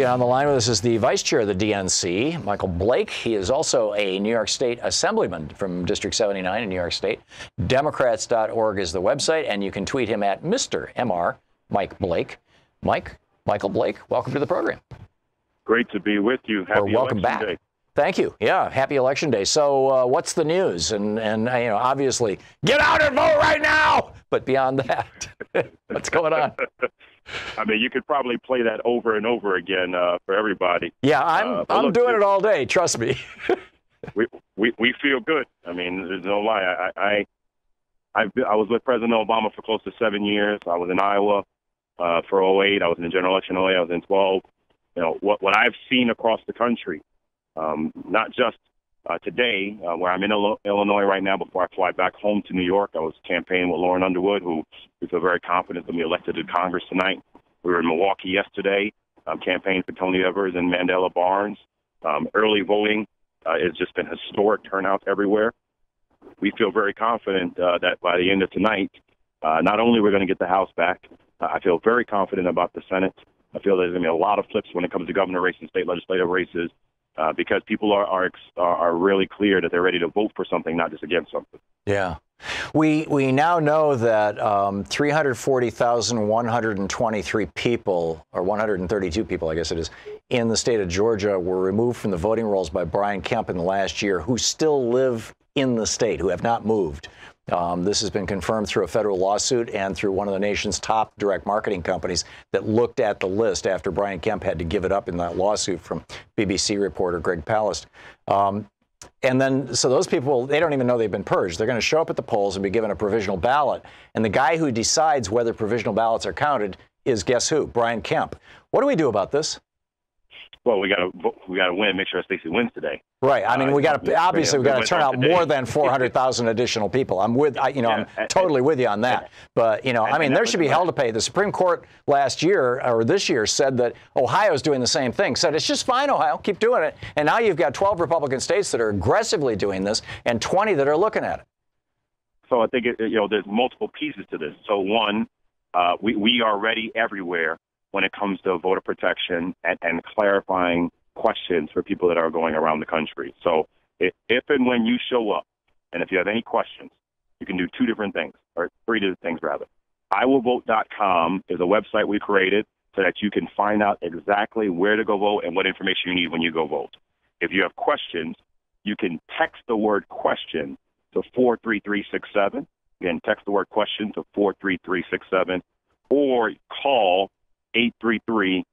On the line with us is the vice chair of the DNC, Michael Blake. He is also a New York State assemblyman from District 79 in New York State. Democrats.org is the website, and you can tweet him at Mr. MR, Mike Blake. Michael Blake, welcome to the program. Great to be with you. Happy welcome back. Day. Thank you. Yeah, happy Election Day. So what's the news? And you know, obviously, get out and vote right now. But beyond that, what's going on? I mean, you could probably play that over and over again for everyody. Yeah, I'm doing it all day. Trust me. we feel good. I mean, there's no lie. I was with President Obama for close to 7 years. I was in Iowa for 08. I was in the general election 08. I was in 12. You know what I've seen across the country, not just today, where I'm in Illinois right now before I fly back home to New York. I was campaigning with Lauren Underwood, who we feel very confident will be elected to Congress tonight. We were in Milwaukee yesterday, campaigning for Tony Evers and Mandela Barnes. Early voting has just been historic turnouts everywhere. We feel very confident that by the end of tonight, not only we're going to get the House back, I feel very confident about the Senate. I feel there's going to be a lot of flips when it comes to governor races and state legislative races. Because people are really clear that they're ready to vote for something, not just against something. Yeah. We now know that 340,123 people, or 132 people, I guess it is, in the state of Georgia were removed from the voting rolls by Brian Kemp in the last year, who still live in the state, who have not moved. This has been confirmed through a federal lawsuit and through one of the nation's top direct marketing companies that looked at the list after Brian Kemp had to give it up in that lawsuit from BBC reporter Greg Palast. And then, so those people, they don't even know they've been purged. They're going to show up at the polls and be given a provisional ballot. And the guy who decides whether provisional ballots are counted is, guess who? Brian Kemp. What do we do about this? Well, we got to win. Make sure Stacey wins today. Right. I mean, we got to obviously we got to turn out more than 400,000 additional people. I'm totally with you on that. But I mean, there should be hell to pay. The Supreme Court last year or this year said that Ohio's doing the same thing. Said it's just fine, Ohio, keep doing it. And now you've got 12 Republican states that are aggressively doing this, and 20 that are looking at it. So I think there's multiple pieces to this. So one, we are ready everywhere when it comes to voter protection and clarifying questions for people that are going around the country. So if and when you show up, and if you have any questions, you can do two different things, or three different things rather. iwillvote.com is a website we created so that you can find out exactly where to go vote and what information you need when you go vote. If you have questions, you can text the word question to 43367. Again, text the word question to 43367, or call 833-336-8683.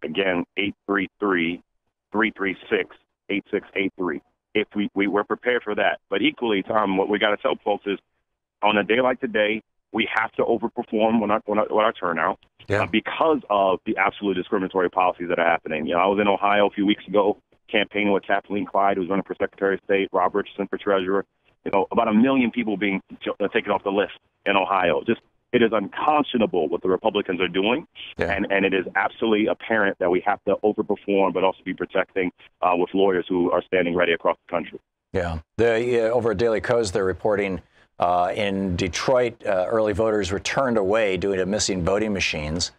Again, 833-336-8683. If we're prepared for that. But equally, Tom, what we got to tell folks is on a day like today, we have to overperform on our turnout because of the absolute discriminatory policies that are happening. I was in Ohio a few weeks ago campaigning with Kathleen Clyde, who's running for Secretary of State, Rob Richardson for Treasurer. About 1 million people being taken off the list in Ohio. It is unconscionable what the Republicans are doing, and it is absolutely apparent that we have to overperform, but also be protecting with lawyers who are standing ready across the country. Yeah. Over at Daily Kos, they're reporting in Detroit, early voters were turned away due to missing voting machines.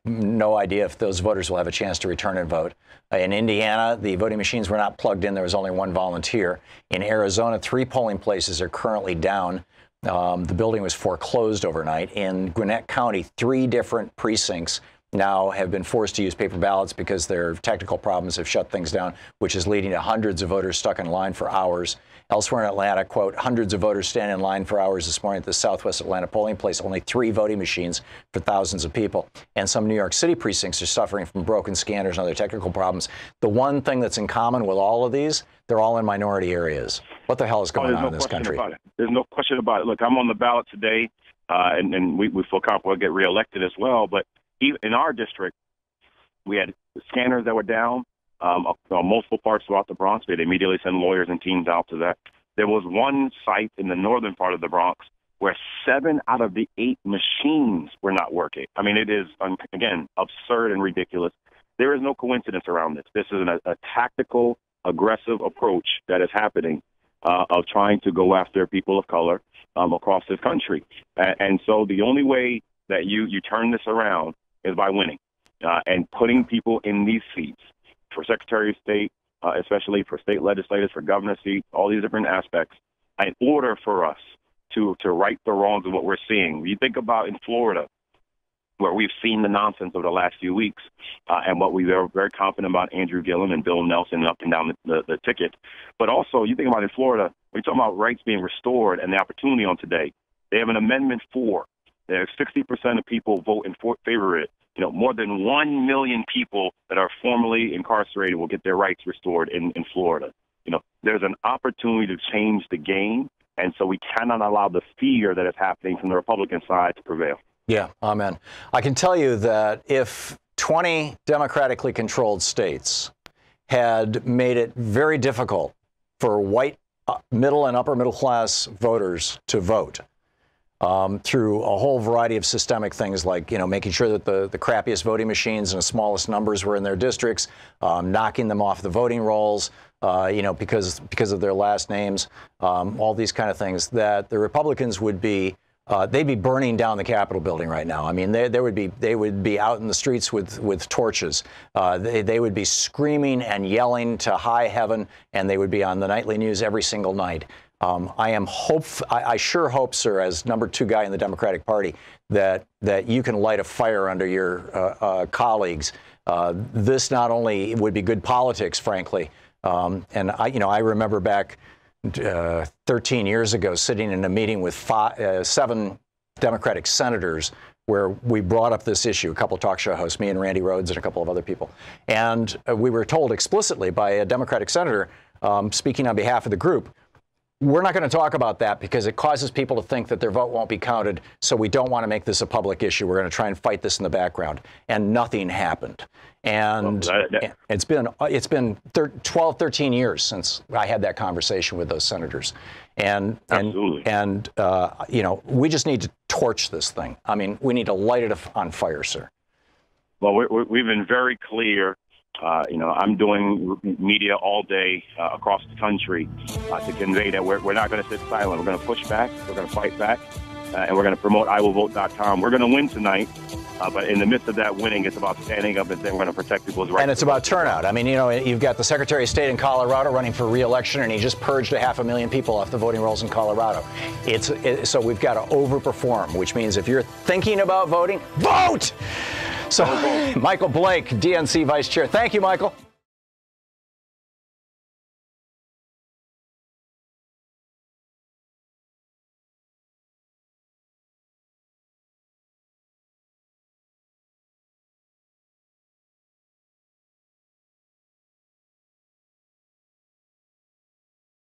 No idea if those voters will have a chance to return and vote. In Indiana, the voting machines were not plugged in. There was only one volunteer. In Arizona, 3 polling places are currently down. The building was foreclosed overnight. In Gwinnett County, 3 different precincts now have been forced to use paper ballots because their technical problems have shut things down, which is leading to hundreds of voters stuck in line for hours. Elsewhere in Atlanta, quote, hundreds of voters stand in line for hours this morning at the Southwest Atlanta polling place. Only 3 voting machines for thousands of people. And some New York City precincts are suffering from broken scanners and other technical problems. The one thing that's in common with all of these, they're all in minority areas. What the hell is going on in this country? There's no question about it. Look, I'm on the ballot today, and we feel confident we'll get reelected as well. But even in our district, we had scanners that were down. Multiple parts throughout the Bronx. They'd immediately send lawyers and teams out to that. There was one site in the northern part of the Bronx where 7 out of the 8 machines were not working. I mean, it is, again, absurd and ridiculous. There is no coincidence around this. This is a tactical, aggressive approach that is happening of trying to go after people of color across this country. And so the only way that you turn this around is by winning and putting people in these seats for Secretary of State, especially for state legislators, for governor seats, all these different aspects, in order for us to right the wrongs of what we're seeing. You think about in Florida, where we've seen the nonsense over the last few weeks, and what we are very confident about Andrew Gillum and Bill Nelson up and down the ticket. But also, you think about in Florida, we're talking about rights being restored and the opportunity on today. They have an Amendment 4. There's 60% of people vote in favor of it. You know, more than 1 million people that are formerly incarcerated will get their rights restored in Florida. You know, there's an opportunity to change the game, and so we cannot allow the fear that is happening from the Republican side to prevail. Yeah, amen. I can tell you that if 20 democratically controlled states had made it very difficult for white middle and upper middle class voters to vote through a whole variety of systemic things like, you know, making sure that the crappiest voting machines and the smallest numbers were in their districts, knocking them off the voting rolls, you know, because of their last names, all these kind of things, that the Republicans would be they'd be burning down the Capitol building right now. I mean, they would be out in the streets with torches. They would be screaming and yelling to high heaven, and they would be on the nightly news every single night. I sure hope, sir, as #2 guy in the Democratic Party, that you can light a fire under your colleagues. This not only would be good politics, frankly, and I remember back 13 years ago, sitting in a meeting with 7 Democratic senators where we brought up this issue, a couple of talk show hosts, me and Randy Rhodes and a couple of other people. And we were told explicitly by a Democratic senator, speaking on behalf of the group, we're not going to talk about that because it causes people to think that their vote won't be counted, so we don't want to make this a public issue. We're going to try and fight this in the background. And nothing happened. And it's been 12, 13 years since I had that conversation with those senators. And you know, we just need to torch this thing. I mean, we need to light it on fire, sir. Well, we've been very clear. You know, I'm doing media all day across the country to convey that we're not going to sit silent. We're going to push back. We're going to fight back. And we're going to promote iwillvote.com. We're going to win tonight. But in the midst of that winning, it's about standing up and saying we're going to protect people's rights. And it's about turnout. I mean, you know, you've got the Secretary of State in Colorado running for re-election, and he just purged 500,000 people off the voting rolls in Colorado. So we've got to overperform, which means if you're thinking about voting, vote! So, Michael Blake, DNC Vice Chair. Thank you, Michael.